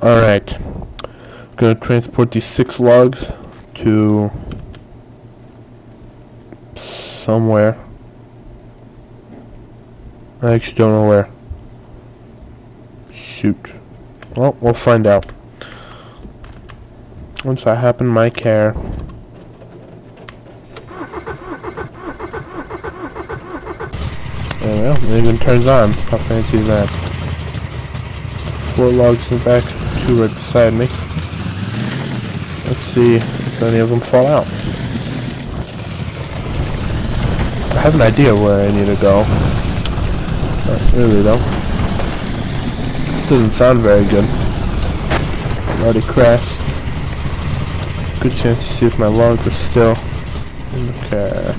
Alright. Gonna transport these 6 logs to somewhere. I actually don't know where. Shoot. Well, we'll find out. Once I hop in my car. There we go. It even turns on. How fancy is that? 4 logs in the back, 2 right beside me. Let's see if any of them fall out. I have an idea where I need to go. Not really though. Doesn't sound very good. I already crashed. Good chance to see if my logs are still in the car.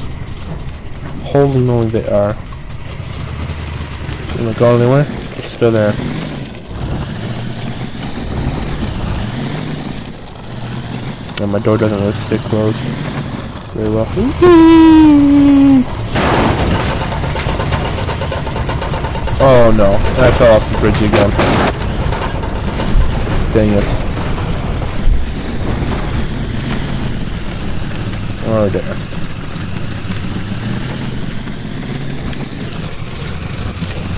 Holy moly, they are. Didn't go anywhere? They're still there. And my door doesn't really stay closed very well. Oh no, I fell off the bridge again. Dang it. Oh there.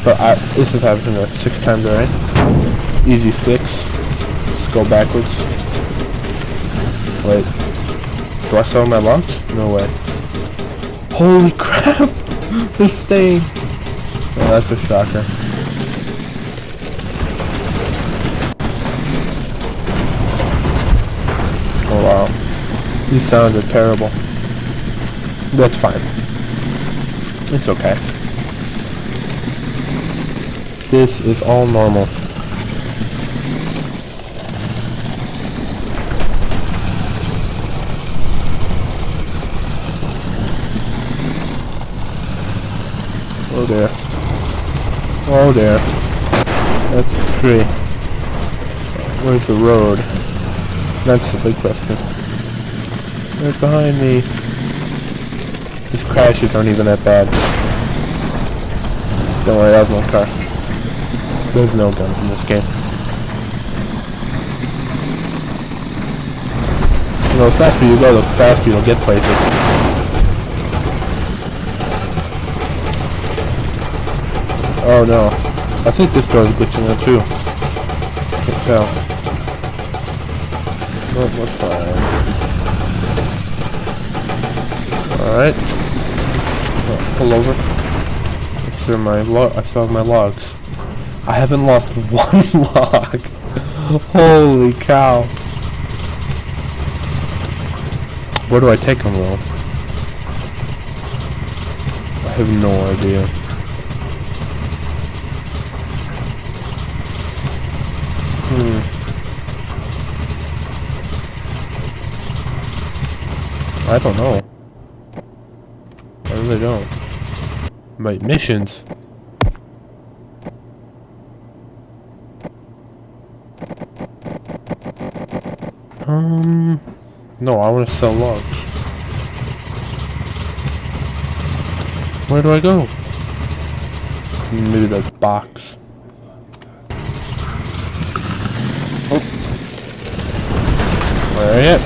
But this has happened like 6 times already. Easy fix. Just go backwards. Wait. Do I sell my logs? No way. Holy crap! They're staying. Oh, that's a shocker. Oh wow. These sounds are terrible. That's fine. It's okay. This is all normal. Oh there. Oh there. That's a tree. Where's the road? That's the big question. Right behind me. These crashes aren't even that bad. Don't worry, that was my car. There's no guns in this game. You know, the faster you go, the faster you'll get places. Oh no. I think this door's glitching out too. Can't tell. Well, we're fine. Alright. Pull over. Make sure I still have my logs. I haven't lost 1 log. Holy cow. Where do I take them though? I have no idea. I don't know. I really don't. My missions. No, I want to sell logs. Where do I go? Maybe that box. Oh. Where are you?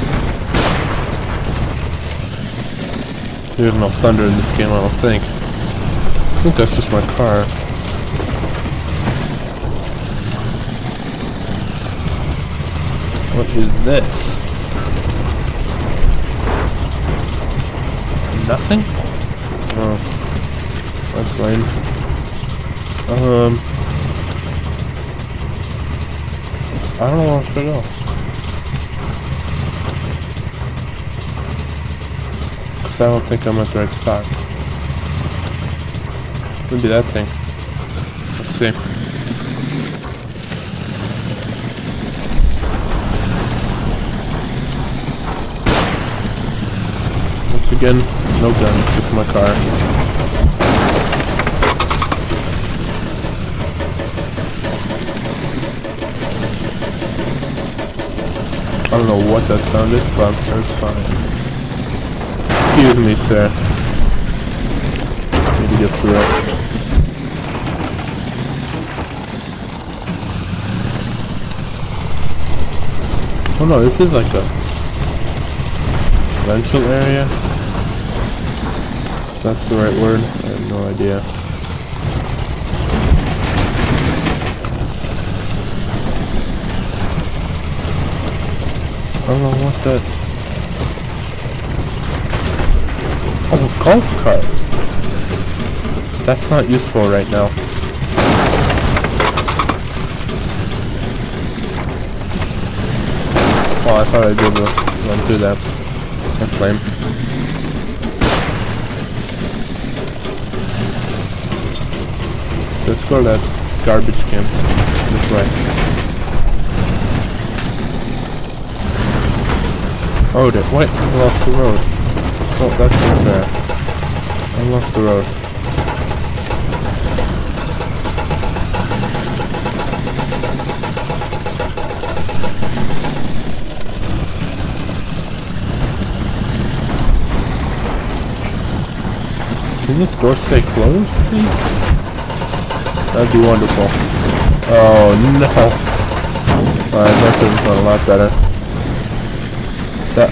There's no thunder in this game, I don't think. I think that's just my car. What is this? Nothing? Oh. That's lame. I don't know where I'm supposed to go. I don't think I'm at the right spot. Maybe that thing. Let's see. Once again, no guns, just my car. I don't know what that sounded, but that's fine. Excuse me, sir. Need to get through it. Oh no, this is like a rental area. If that's the right word. I have no idea. I don't know what that... Oh, a golf cart! That's not useful right now. Oh, I thought I'd be able to run through that. That's lame. Let's go to that garbage can. This way. Oh, wait, I lost the road. Oh, that's not fair. I lost the road. Can this door stay closed, please? That'd be wonderful. Oh, no. Alright, that could've gone a lot better.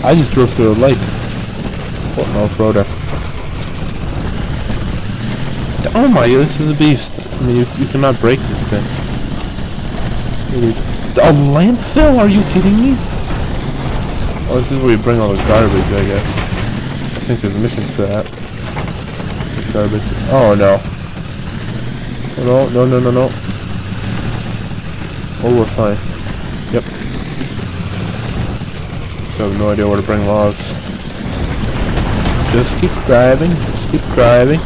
I just drove through a lake. What an off-roader. Oh my, this is a beast. I mean, you cannot break this thing. A landfill? Are you kidding me? Oh, this is where you bring all the garbage, I guess. I think there's missions for that. Garbage. Oh no. No, no, no, no, no. Oh, we're fine. Yep. I have no idea where to bring logs. Just keep driving. Just keep driving.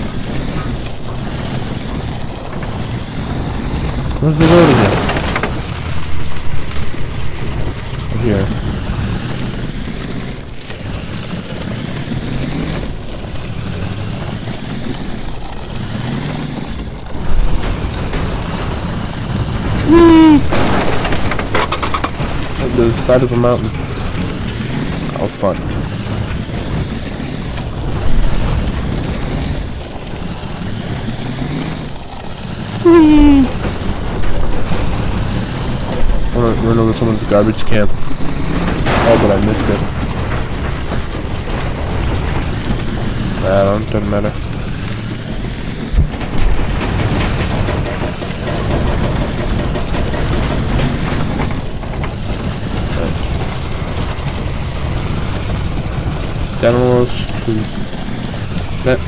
Where's the road again? Right here. Whee! At the side of a mountain. How fun. Whee! I want to run over someone's garbage can. Oh, but I missed it. Doesn't matter. Demos to that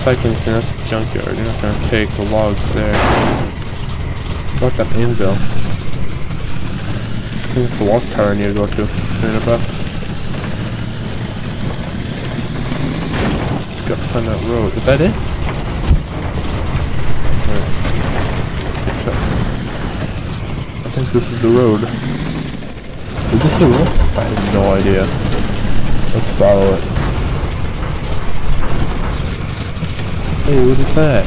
cycling thing, that's a junkyard. You're not gonna take the logs there. What that anvil? I think it's the walk tower I need to go to. Just gotta find that road. Is that it? I think this is the road. Is this the road? I have no idea. Let's follow it. Hey, what is that?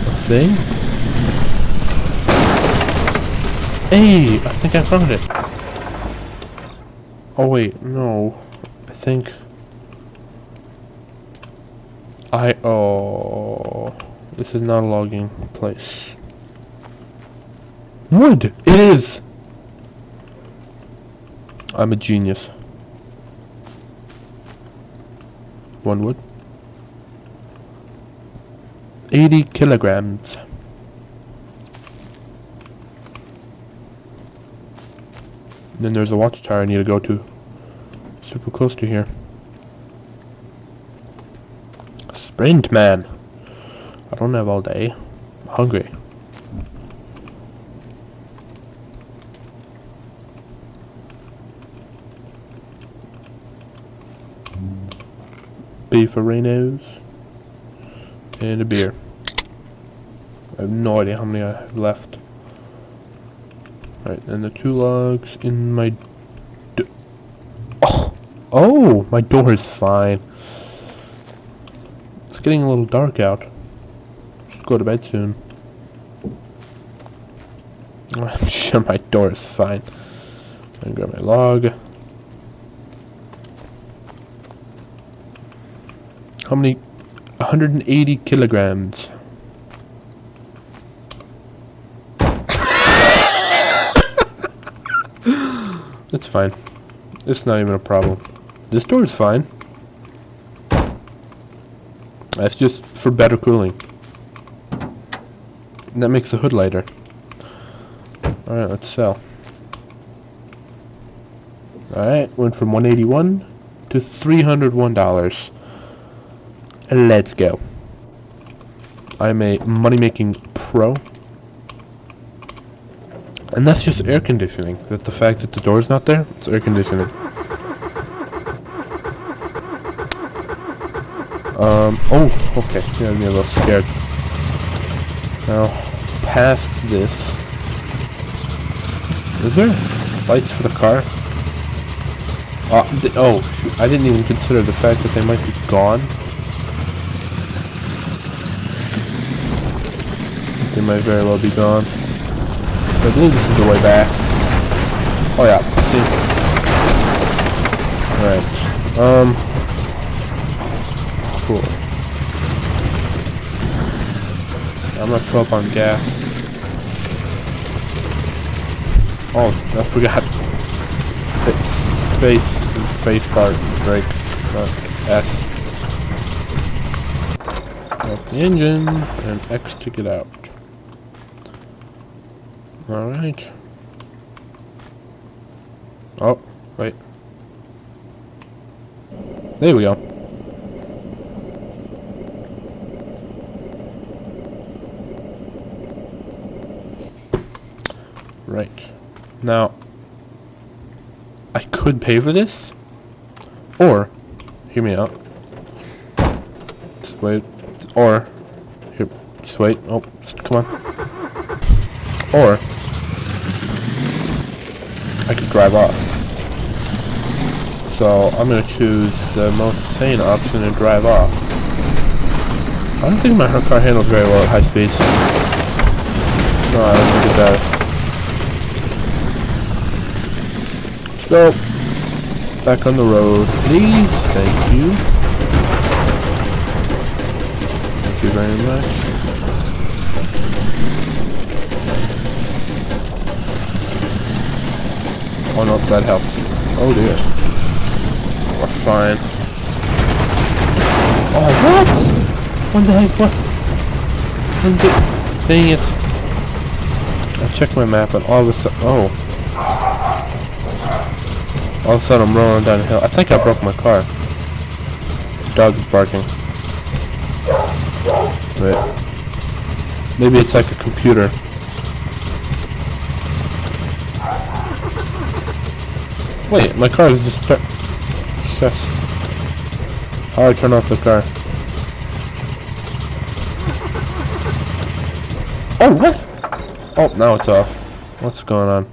A thing? Hey, I think I found it. Oh wait, no. I think... Oh... This is not a logging place. Wood! It is! I'm a genius. One wood. 80 kilograms. And then there's a watchtower I need to go to. Super close to here. Sprint, man. I don't have all day. I'm hungry. Beefarinos. And a beer. I have no idea how many I have left. Right, and the 2 logs in my... Oh, my door is fine. It's getting a little dark out. Should go to bed soon. I'm sure my door is fine. I'm gonna grab my log. How many? 180 kilograms. It's fine. It's not even a problem. This door is fine. That's just for better cooling. And that makes the hood lighter. Alright, let's sell. Alright, went from $181 to $301. Let's go. I'm a money-making pro. And that's just air conditioning. That's the fact that the door's not there, it's air conditioning. Oh, okay. Yeah, I'm a little scared. Now, past this. Is there lights for the car? Oh, shoot. I didn't even consider the fact that they might be gone. They might very well be gone. I believe this is the way back. Oh yeah, see? Alright. Cool. I'm gonna fill up on gas. Oh, I forgot. Space bar brake. S. Off the engine and X to get out. Alright. Oh, wait. There we go. Right. Now, I could pay for this, or, hear me out. Just wait. Or, here, just wait. Oh, come on. Or, I could drive off. So I'm gonna choose the most sane option and drive off. I don't think my car handles very well at high speeds. No, I don't think it does. So, back on the road, please. Thank you. Thank you very much. Oh no, that helps. Oh dear. We're fine. Oh, what? What the heck? What? Dang it. I checked my map and all of a sudden. Oh. All of a sudden I'm rolling down the hill. I think I broke my car. The dog is barking. Wait. Maybe it's like a computer. Wait, my car is just Shush. How do I turn off the car? Oh, what? Oh, now it's off. What's going on?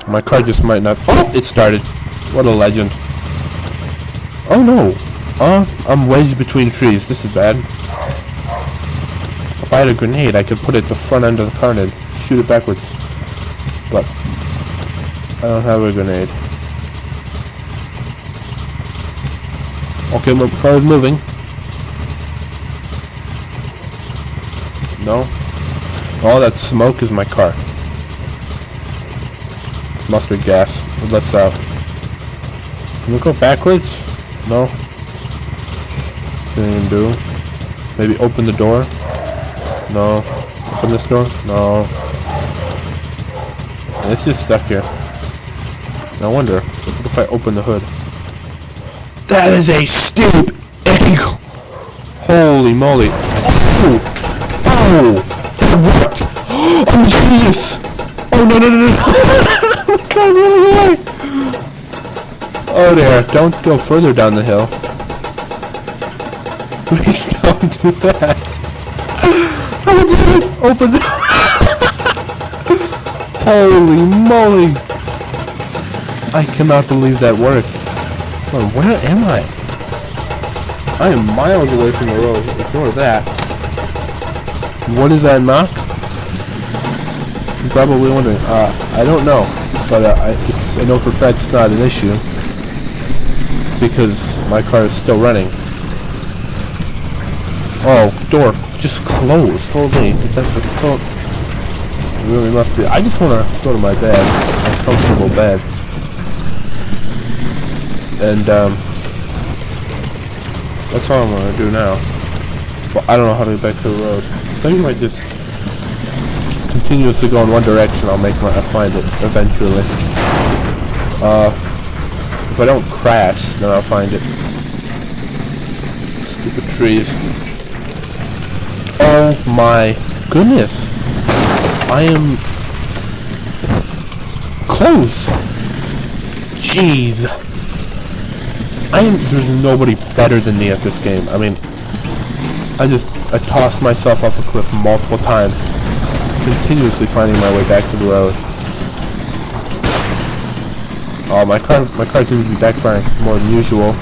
My car just might not. Oh, it started. What a legend. Oh no. I'm wedged between trees. This is bad. If I had a grenade, I could put it at the front end of the car and shoot it backwards. But I don't have a grenade. Okay, my car is moving. No. All that smoke is my car. Mustard gas. It lets out. Can we go backwards? No. Didn't even do. Maybe open the door? No. Open this door? No. It's just stuck here. I wonder, what if I open the hood? That is a steep angle! Holy moly. Oh! Oh! That worked! Oh, jeez! Oh, no, no, no, no! God, really away! Oh there, don't go further down the hill. Please don't do that. Oh, did it? Open the... Holy moly! I cannot believe that worked. Oh, where am I? I am miles away from the road. Ignore that. What is that knock? You're probably wondering. I don't know. But I know for a fact it's not an issue. Because my car is still running. Oh, door just closed. Holy, is it that difficult? It really must be. I just want to go to my bed. My comfortable bed. And, that's all I'm going to do now. Well, I don't know how to get back to the road. I think I might just continuously go in one direction. I'll find it eventually. If I don't crash, then I'll find it. Stupid trees. Oh my goodness. I am close. Jeez. There's nobody better than me at this game. I mean, I tossed myself off a cliff multiple times, continuously finding my way back to the road. Oh, my car seems to be backfiring more than usual.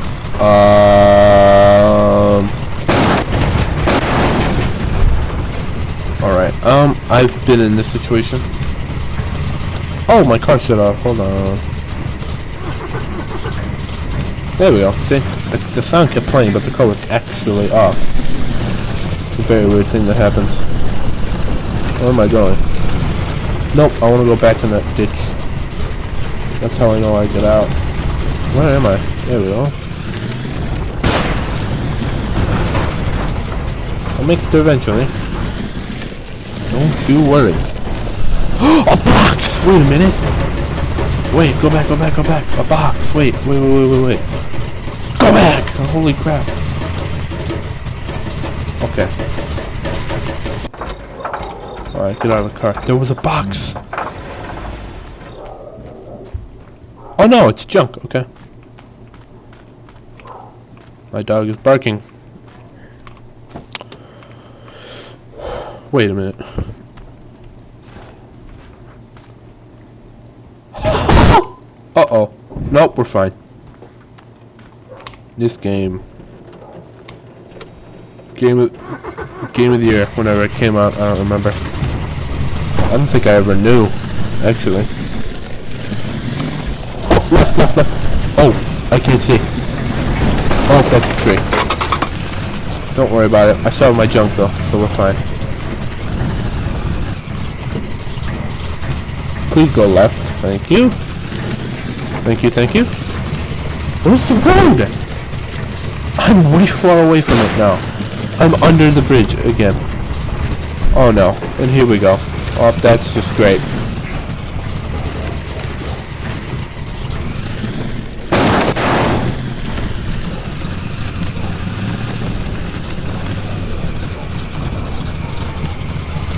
Alright, I've been in this situation. Oh, my car shut off. Hold on. There we go. See? The sound kept playing, but the car was actually off. It's a very weird thing that happens. Where am I going? Nope, I want to go back in that ditch. That's how I know I get out. Where am I? There we go. I'll make it there eventually. Don't you worry. A box! Wait a minute! Wait, go back. A box! Wait. Go back! Oh, holy crap. Okay. Alright, get out of the car. There was a box! Oh no, it's junk, okay. My dog is barking. Wait a minute. Uh-oh. Nope, we're fine. This game. Game of the year, whenever it came out, I don't remember. I don't think I ever knew, actually. Left. Oh, I can't see. Oh, that's a tree. Don't worry about it. I still have my junk though, so we're fine. Please go left. Thank you. Thank you. Where's the road? I'm way far away from it now. I'm under the bridge again. Oh no. And here we go. Oh, that's just great.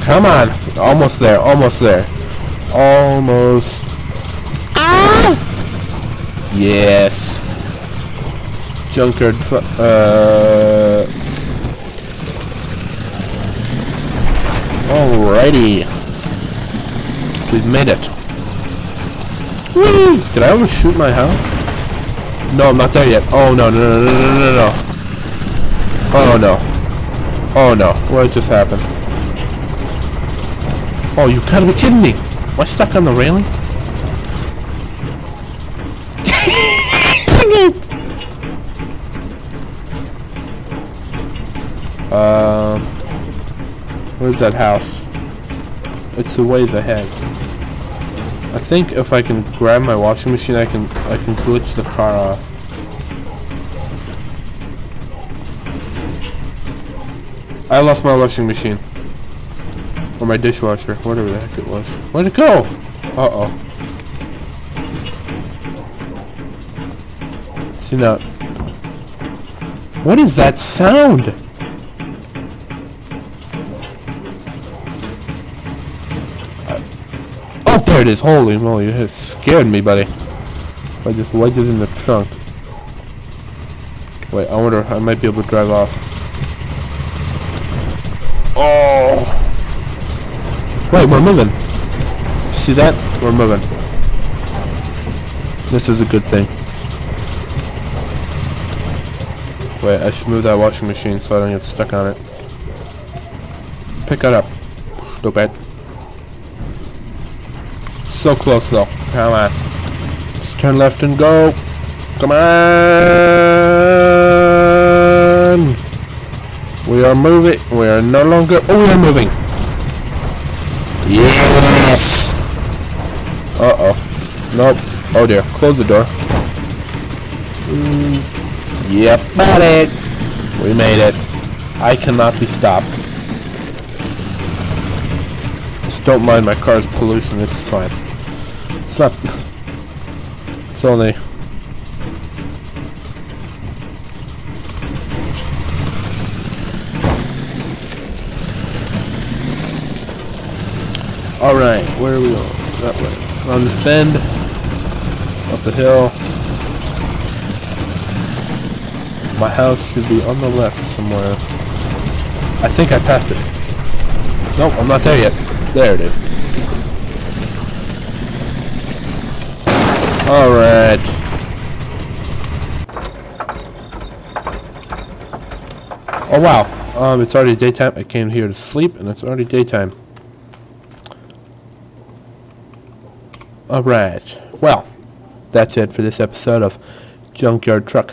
Come on! Almost there. Almost. Ah! Yes. JunkYard Truck. Alrighty. We've made it. Whee! Did I overshoot my house? No, I'm not there yet. Oh no. Oh no. What just happened? Oh, you gotta be kidding me! Am I stuck on the railing? Where's that house? It's a ways ahead. I think if I can grab my washing machine, I can glitch the car off. I lost my washing machine. Or my dishwasher, whatever the heck it was. Where'd it go? Uh-oh. See now. What is that sound? Oh, there it is. Holy moly, it scared me, buddy. I just wedged it in the trunk. Wait, I wonder if I might be able to drive off. Oh! Wait, we're moving. See that? We're moving. This is a good thing. Wait, I should move that washing machine so I don't get stuck on it. Pick it up. Stupid. So close though. Come on. Just turn left and go. Come on. We are moving. We are no longer. Oh, we are moving. Yes. Uh-oh. Nope. Oh dear. Close the door. Yep. Got it. We made it. I cannot be stopped. Just don't mind my car's pollution. It's fine. It's not. It's only. Alright, where are we going? That way. On this bend. Up the hill. My house should be on the left somewhere. I think I passed it. Nope, I'm not there yet. There it is. Alright. Oh wow. It's already daytime. I came here to sleep and it's already daytime. Alright, well, that's it for this episode of JunkYard Truck.